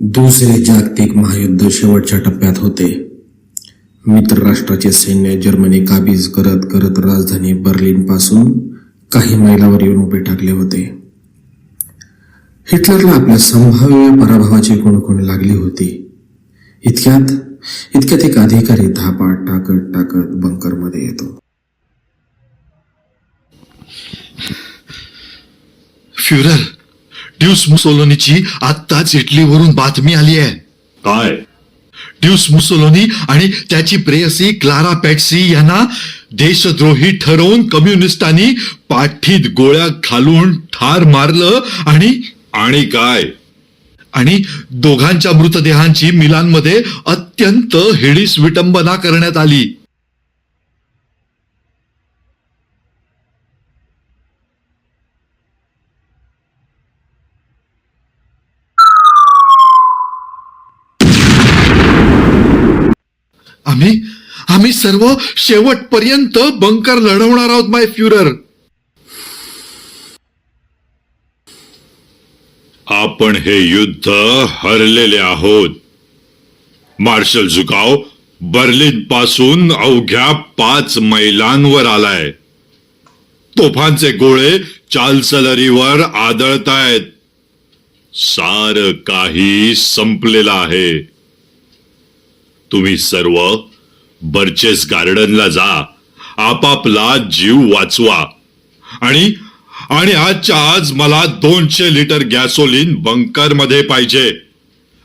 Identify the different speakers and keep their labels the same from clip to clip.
Speaker 1: दुसरे जागतिक महायुद्ध शेवटच्या टप्प्यात होते. मित्र राष्ट्राचे सैन्य जर्मनी काबीज करत करत राजधानी बर्लिन पासून काही मैलावर येऊन उभे ठाकले होते. हिटलरला आपल्या संभाव्य पराभवाची कुणकुण लागली होती. इतक्यात एक अधिकारी धापा टाकत बंकरमध्ये येतो.
Speaker 2: फ्युरर, ड्यूस मुसोलिनीची आत्ताच इटलीवरून बातमी आली आहे.
Speaker 3: काय?
Speaker 2: ड्यूस मुसोलिनी आणि त्याची प्रेयसी क्लारा पॅट्सी यांना देशद्रोही ठरवून कम्युनिस्टांनी पाठीत गोळ्या घालून ठार मारलं
Speaker 3: आणि काय?
Speaker 2: आणि दोघांच्या मृतदेहांची मिलानमध्ये अत्यंत हिडीस विटंबना करण्यात आली. आम्ही सर्व शेवटपर्यंत बंकर लढवणार आहोत माय फ्युरर.
Speaker 3: आपण हे युद्ध हरलेले आहोत. मार्शल झुकाव बर्लिन पासून अवघ्या 5 मैलांवर आलाय. तोफांचे गोळे चान्सलरीवर आदळतायत. सार काही संपलेलं आहे. तुम्ही सर्व बर्चेस गार्डनला जा, आपापला जीव वाचवा. आणि आजच्या आज मला 200 लिटर गॅसोलीन बंकर मध्ये पाहिजे.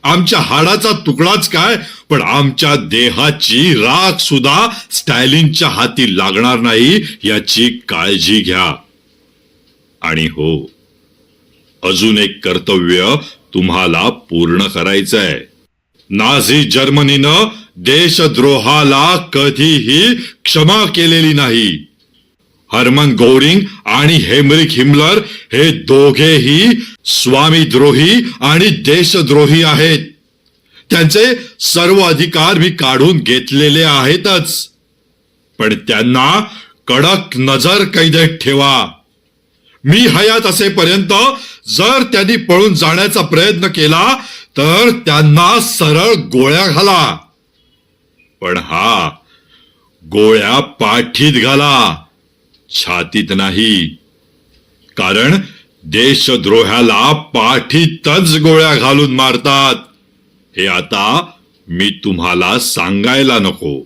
Speaker 3: आमच्या हाडाचा तुकडाच काय, पण आमच्या देहाची राख सुद्धा स्टॅलिनच्या हाती लागणार नाही याची काळजी घ्या. आणि हो, अजून एक कर्तव्य तुम्हाला पूर्ण करायचंय. नाझी जर्मनीनं देशद्रोहाला कधीही क्षमा केलेली नाही. हर्मन गोरिंग आणि हेनरिच हिमलर हे दोघेही स्वामीद्रोही आणि देशद्रोही आहेत. त्यांचे सर्व अधिकार मी काढून घेतलेले आहेतच, पण त्यांना कडक नजर कैदेत ठेवा. मी हयात असेपर्यंत जर त्यांनी पळून जाण्याचा प्रयत्न केला तर त्यांना सरळ गोळ्या घाला. पण गोळ्या पाठीत घाला, छातीत नाही. कारण देशद्रोहाला पाठीतच गोळ्या घालून मारतात हे आता मी तुम्हाला सांगायला नको.